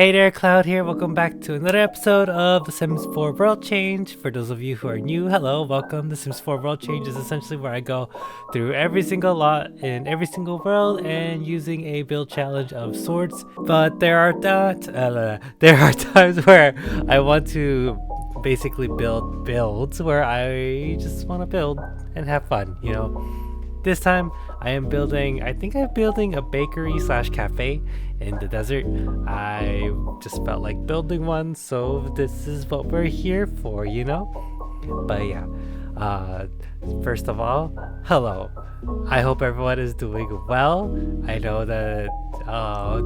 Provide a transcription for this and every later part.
Hey there, Cloud here. Welcome back to another episode of The Sims 4 World Change. For those of you who are new, hello, welcome. The Sims 4 World Change is essentially where I go through every single lot in every single world and using a build challenge of sorts. But there are times where I want to basically build builds where I just want to build and have fun, you know. This time I'm building a bakery slash cafe in the desert. I just felt like building one, so this is what we're here for, you know? But yeah, first of all, hello. I hope everyone is doing well. I know that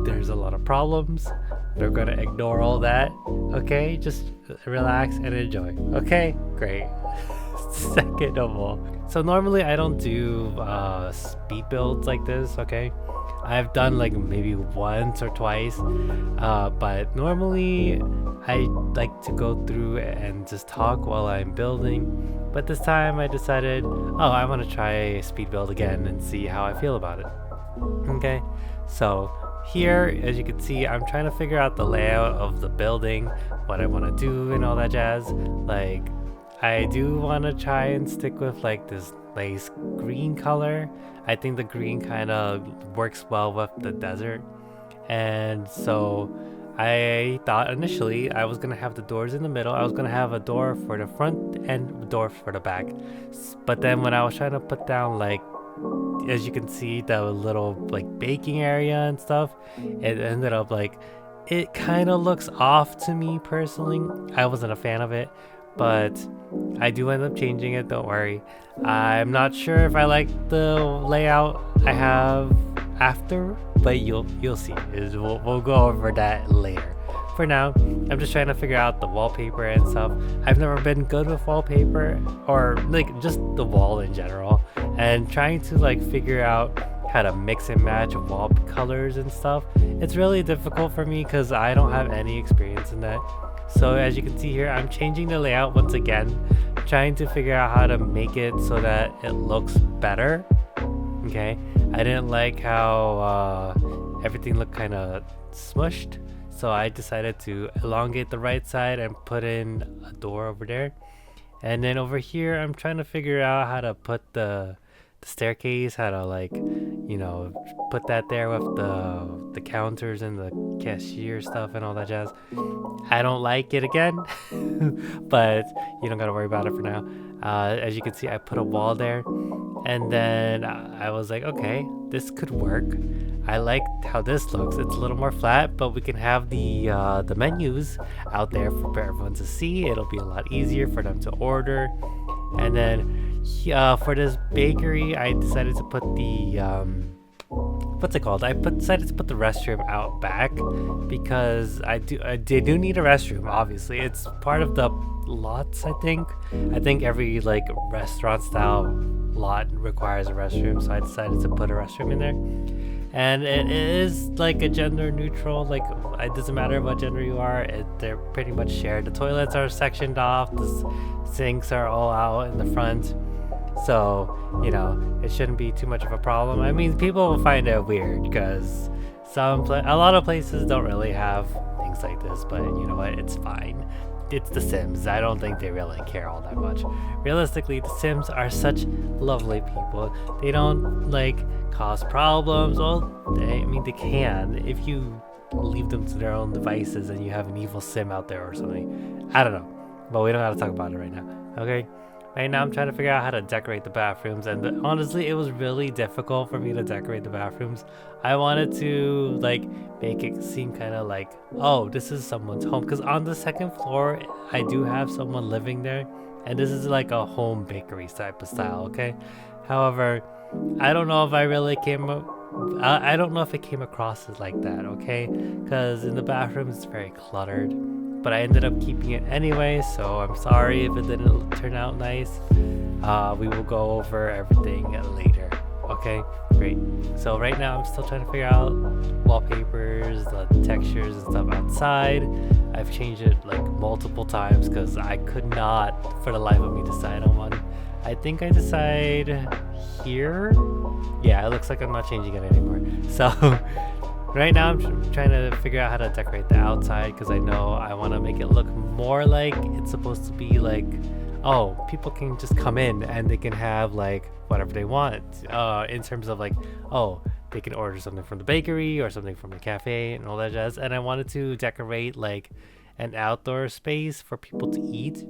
there's a lot of problems. We're gonna ignore all that, okay? Just relax and enjoy. Okay, great. Second of all, so normally I don't do speed builds like this, okay? I've done like maybe once or twice, but normally I like to go through and just talk while I'm building. But this time I decided, I want to try a speed build again and see how I feel about it. Okay, so here, as you can see, I'm trying to figure out the layout of the building, what I want to do and all that jazz. Like, I do want to try and stick with like this nice green color. I think the green kind of works well with the desert. And so I thought initially I was going to have the doors in the middle. I was going to have a door for the front and a door for the back. But then when I was trying to put down, like, as you can see, the little like baking area and stuff, it ended up like, it kind of looks off to me personally. I wasn't a fan of it. But I do end up changing it, don't worry. I'm not sure if I like the layout I have after, but you'll see. We'll go over that later. For now, I'm just trying to figure out the wallpaper and stuff. I've never been good with wallpaper, or like just the wall in general, and trying to like figure out how to mix and match wall colors and stuff. It's really difficult for me because I don't have any experience in that. So as you can see here, I'm changing the layout once again, trying to figure out how to make it so that it looks better. Okay, I didn't like how everything looked kind of smushed, so I decided to elongate the right side and put in a door over there. And then over here, I'm trying to figure out how to put the staircase, how to, like, you know, put that there with the counters and the cashier stuff and all that jazz. I don't like it again, but you don't gotta worry about it for now. As you can see, I put a wall there, and then I was like, okay, this could work. I like how this looks. It's a little more flat, but we can have the menus out there for everyone to see. It'll be a lot easier for them to order. And then for this bakery, I decided to put the what's it called? Decided to put the restroom out back because they do need a restroom. Obviously, it's part of the lots. I think every like restaurant style lot requires a restroom, so I decided to put a restroom in there. And it is like a gender neutral, like it doesn't matter what gender you are, they're pretty much shared. The toilets are sectioned off, the sinks are all out in the front. So, you know, it shouldn't be too much of a problem. I mean, people will find it weird because a lot of places don't really have things like this, but you know what, it's fine. It's The Sims. I don't think they really care all that much. Realistically, The Sims are such lovely people. They don't like cause problems. Well, they can if you leave them to their own devices and you have an evil Sim out there or something. I don't know, but we don't have to talk about it right now. Okay. Right now I'm trying to figure out how to decorate the bathrooms, and honestly it was really difficult for me to decorate the bathrooms. I wanted to like make it seem kind of like, oh, this is someone's home, because on the second floor I do have someone living there, and this is like a home bakery type of style, okay? However, I don't know if I don't know if it came across as like that, okay? Because in the bathroom it's very cluttered. But I ended up keeping it anyway, so I'm sorry if it didn't turn out nice. We will go over everything later. Okay, great. So right now I'm still trying to figure out wallpapers, the textures and stuff outside. I've changed it like multiple times because I could not for the life of me decide on one. I think I decide here. Yeah, it looks like I'm not changing it anymore. So Right now I'm trying to figure out how to decorate the outside because I know I want to make it look more like it's supposed to be like, oh, people can just come in and they can have like whatever they want in terms of like, oh, they can order something from the bakery or something from the cafe and all that jazz. And I wanted to decorate like an outdoor space for people to eat.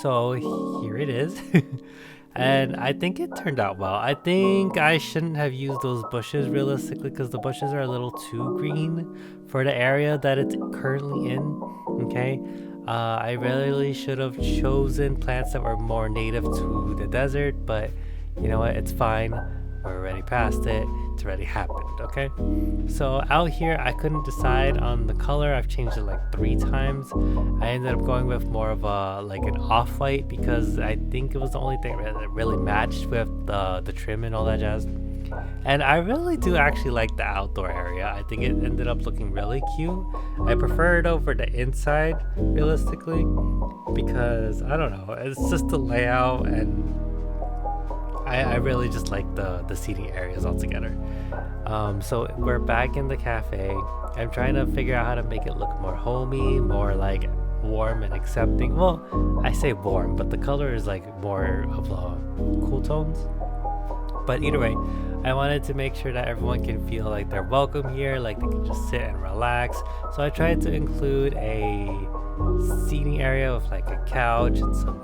So here it is. And I think it turned out well. I think I shouldn't have used those bushes realistically because the bushes are a little too green for the area that it's currently in. Okay. I really should have chosen plants that were more native to the desert, but you know what? It's fine. We're already past it. It's already happened, okay? So out here, I couldn't decide on the color. I've changed it like 3 times. I ended up going with more of a like an off-white because I think it was the only thing that really matched with the trim and all that jazz. And I really do actually like the outdoor area. I think it ended up looking really cute. I prefer it over the inside, realistically, because I don't know. It's just the layout and I really just like the seating areas altogether. So we're back in the cafe. I'm trying to figure out how to make it look more homey, more like warm and accepting. Well, I say warm, but the color is like more of cool tones. But either way, I wanted to make sure that everyone can feel like they're welcome here, like they can just sit and relax. So I tried to include a seating area with like a couch and some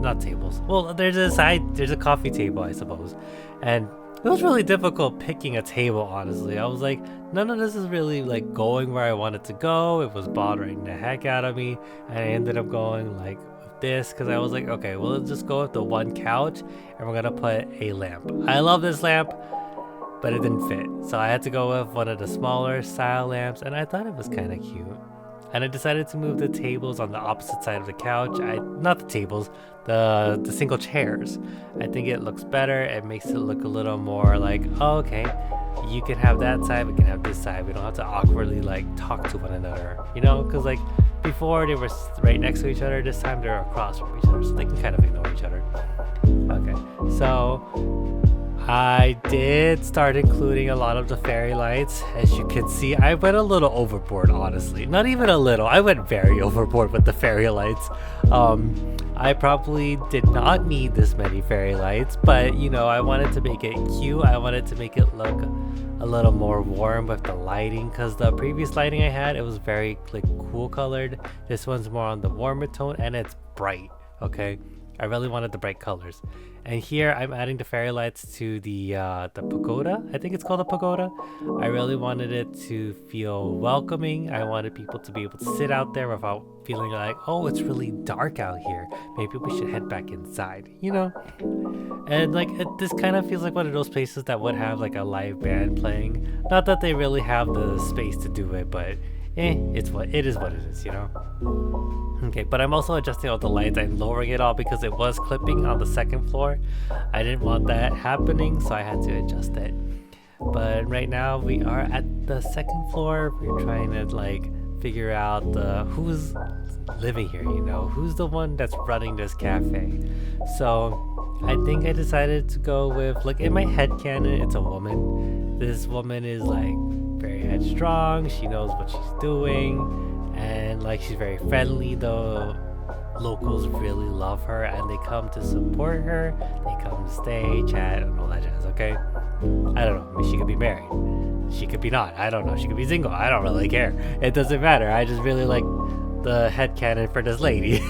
not tables. Well, there's a coffee table, I suppose. And it was really difficult picking a table, honestly. I was like, none of this is really like going where I wanted to go. It was bothering the heck out of me. And I ended up going like with this because I was like, okay, well, let's just go with the one couch and we're gonna put a lamp. I love this lamp, but it didn't fit. So I had to go with one of the smaller style lamps and I thought it was kind of cute. And I decided to move the tables on the opposite side of the couch. Not the tables, the single chairs. I think it looks better. It makes it look a little more like, oh, okay, you can have that side, we can have this side. We don't have to awkwardly like talk to one another, you know? Because like before they were right next to each other. This time they're across from each other, so they can kind of ignore each other. Okay, so I did start including a lot of the fairy lights. As you can see, I went a little overboard, honestly. Not even a little, I went very overboard with the fairy lights. I probably did not need this many fairy lights, but you know, I wanted to make it cute. I wanted to make it look a little more warm with the lighting, because the previous lighting I had, it was very like cool colored. This one's more on the warmer tone and it's bright, okay? I really wanted the bright colors. And here I'm adding the fairy lights to the pagoda. I think it's called a pagoda. I really wanted it to feel welcoming. I wanted people to be able to sit out there without feeling like, oh, it's really dark out here. Maybe we should head back inside, you know? And like this kind of feels like one of those places that would have like a live band playing. Not that they really have the space to do it, but it is what it is, you know? Okay, but I'm also adjusting all the lights. I'm lowering it all because it was clipping on the second floor. I didn't want that happening, so I had to adjust it. But right now we are at the second floor. We're trying to like figure out who's living here, you know? Who's the one that's running this cafe? So I think I decided to go with, like, in my head canon, it's a woman. This woman is like very headstrong. She knows what she's doing. And like she's very friendly. The locals really love her and they come to support her. They come to stay, chat, and all that jazz, okay? I don't know, I mean, she could be married, she could be not, I don't know, she could be single, I don't really care. It doesn't matter, I just really like the headcanon for this lady.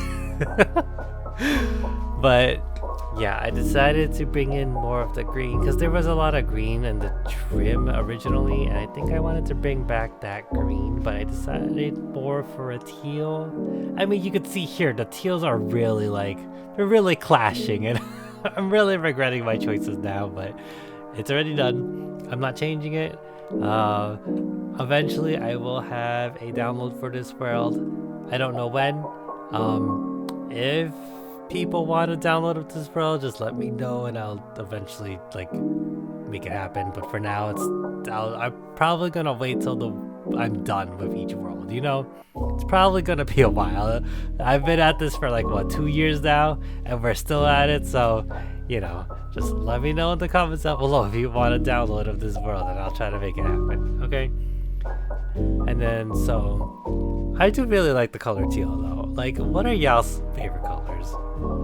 But yeah, I decided to bring in more of the green because there was a lot of green in the trim originally, and I think I wanted to bring back that green, but I decided more for a teal. I mean, you could see here, the teals are really like, they're really clashing, and I'm really regretting my choices now, but it's already done. I'm not changing it. Eventually I will have a download for this world. I don't know when. If people want to download of this world, just let me know and I'll eventually like make it happen. But for now, I'm probably gonna wait till the I'm done with each world, you know? It's probably gonna be a while. I've been at this for like what, 2 years now, and we're still at it, so you know, just let me know in the comments down below if you want a download of this world, and I'll try to make it happen, okay? And then, so, I do really like the color teal though. Like, what are y'all's favorite colors?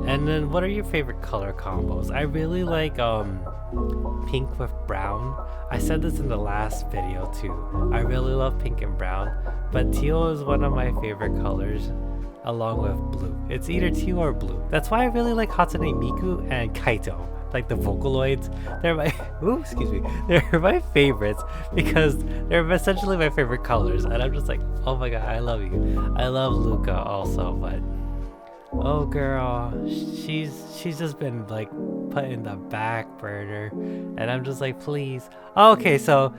And then, what are your favorite color combos? I really like, pink with brown. I said this in the last video too. I really love pink and brown, but teal is one of my favorite colors along with blue. It's either teal or blue. That's why I really like Hatsune Miku and Kaito. Like the Vocaloids, they're my they're my favorites because they're essentially my favorite colors, and I'm just like, oh my god, I love you. I love Luca also, but oh girl, she's just been like put in the back burner, and I'm just like, please. Okay, so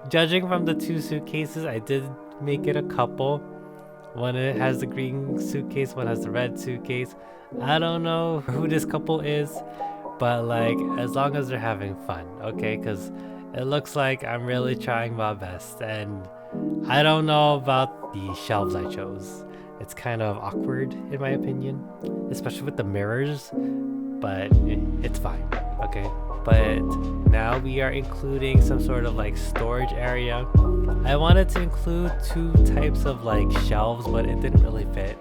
judging from the 2 suitcases, I did make it a couple. One has the green suitcase, one has the red suitcase. I don't know who this couple is, but like, as long as they're having fun, okay? Because it looks like I'm really trying my best, and I don't know about the shelves I chose. It's kind of awkward in my opinion, especially with the mirrors, but it's fine, okay? But now we are including some sort of like storage area. I wanted to include 2 types of like shelves, but it didn't really fit.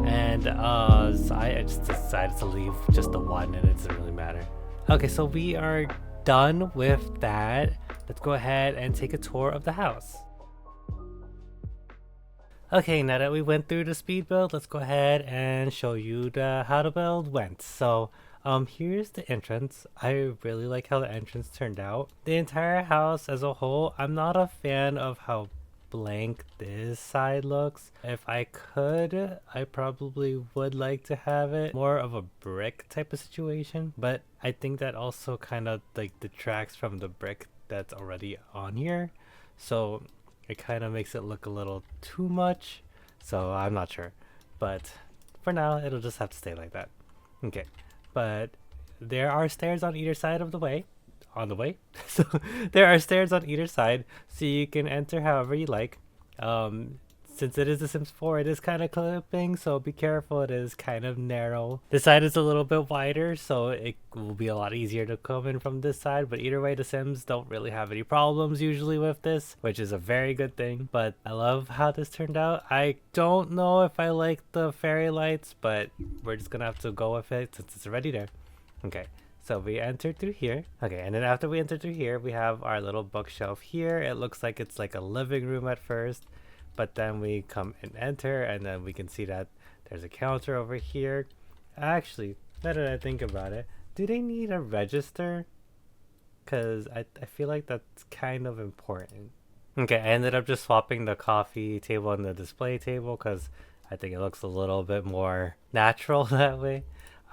And so I just decided to leave just the one, and it doesn't really matter. Okay, so we are done with that. Let's go ahead and take a tour of the house. Okay, now that we went through the speed build, let's go ahead and show you how the build went. So here's the entrance. I really like how the entrance turned out. The entire house as a whole, I'm not a fan of how blank this side looks. If I could, I probably would like to have it more of a brick type of situation, but I think that also kind of like detracts from the brick that's already on here, so it kind of makes it look a little too much. So I'm not sure, but for now it'll just have to stay like that. Okay, but there are stairs on either side of the way. So there are stairs on either side, so you can enter however you like. Since it is The Sims 4, it is kind of clipping, so be careful. It is kind of narrow. This side is a little bit wider, so it will be a lot easier to come in from this side, but either way, The Sims don't really have any problems usually with this, which is a very good thing. But I love how this turned out. I don't know if I like the fairy lights, but we're just gonna have to go with it since it's already there. Okay. So we entered through here. Okay, and then after we entered through here, we have our little bookshelf here. It looks like it's like a living room at first, but then we come and enter, and then we can see that there's a counter over here. Actually, now that I think about it, do they need a register? Because I feel like that's kind of important. Okay, I ended up just swapping the coffee table and the display table because I think it looks a little bit more natural that way.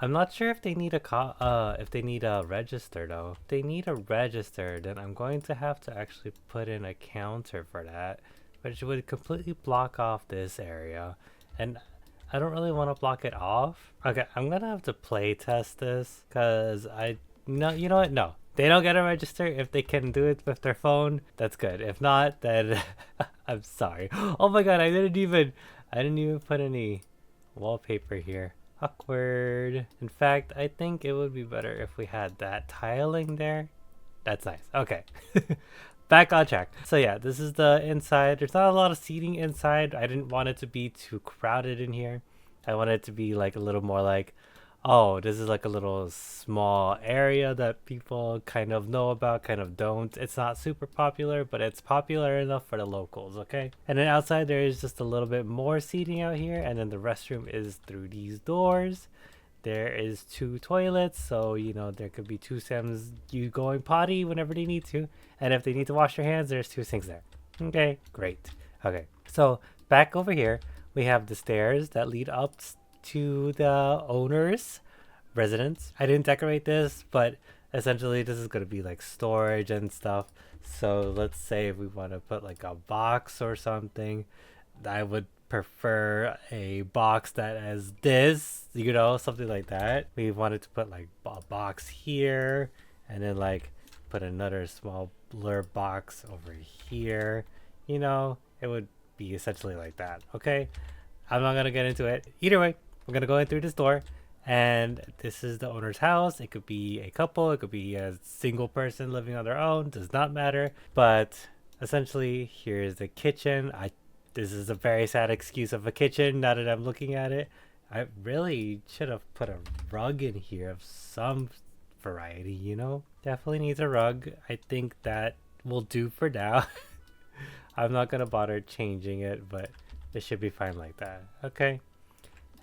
I'm not sure if they need a register though. If they need a register, then I'm going to have to actually put in a counter for that, which would completely block off this area, and I don't really want to block it off. Okay, I'm gonna have to play test this because you know what? No, they don't get a register. If they can do it with their phone, that's good. If not, then I'm sorry. Oh my god, I didn't even put any wallpaper here. Awkward. In fact, I think it would be better if we had that tiling there. That's nice. Okay. Back on track. So yeah, this is the inside. There's not a lot of seating inside. I didn't want it to be too crowded in here. I wanted it to be like a little more like, oh, this is like a little small area that people kind of know about, kind of don't. It's not super popular, but it's popular enough for the locals, okay? And then outside there is just a little bit more seating out here, and then the restroom is through these doors. There is 2 toilets, so you know there could be 2 Sims you going potty whenever they need to, and if they need to wash their hands, there's 2 sinks there. Okay, great. Okay, so back over here we have the stairs that lead up to the owner's residence. I didn't decorate this, but essentially this is going to be like storage and stuff. So let's say if we want to put like a box or something, I would prefer a box that has this, you know, something like that. We wanted to put like a box here, and then like put another small blur box over here. you know, it would be essentially like that. Okay, I'm not gonna get into it. Either way, I'm gonna go in through this door, and this is the owner's house. It could be a couple, it could be a single person living on their own, does not matter. But essentially, here's the kitchen. This is a very sad excuse of a kitchen now that I'm looking at it. I really should have put a rug in here of some variety, you know? Definitely needs a rug. I think that will do for now. I'm not gonna bother changing it, but it should be fine like that. Okay.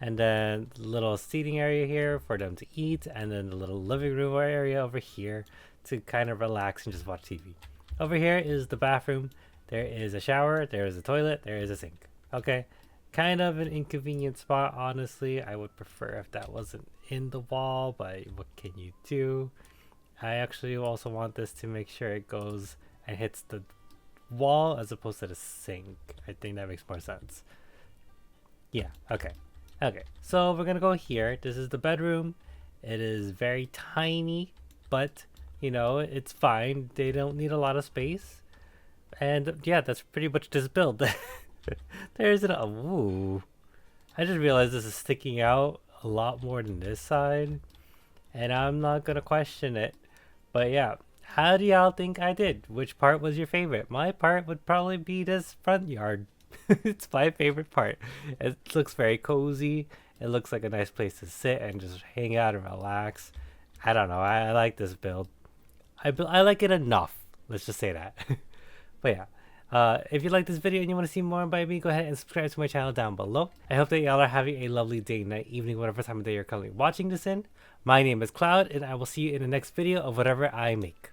And then little seating area here for them to eat, and then the little living room area over here to kind of relax and just watch TV. Over here is the bathroom. There is a shower, there is a toilet, there is a sink. Okay, kind of an inconvenient spot, honestly. I would prefer if that wasn't in the wall, but what can you do? I actually also want this to make sure it goes and hits the wall as opposed to the sink. I think that makes more sense. Yeah, okay. Okay, so we're gonna go here. This is the bedroom. It is very tiny, but you know, it's fine. They don't need a lot of space. And yeah, that's pretty much this build. There's an ooh. I just realized this is sticking out a lot more than this side, and I'm not gonna question it. But yeah, how do y'all think I did? Which part was your favorite? My part would probably be this front yard. It's my favorite part. It looks very cozy. It looks like a nice place to sit and just hang out and relax. I don't know. I like this build. I like it enough. Let's just say that. But yeah. If you like this video and you want to see more by me, go ahead and subscribe to my channel down below. I hope that y'all are having a lovely day, night, evening, whatever time of day you're currently watching this in. My name is Cloud, and I will see you in the next video of whatever I make.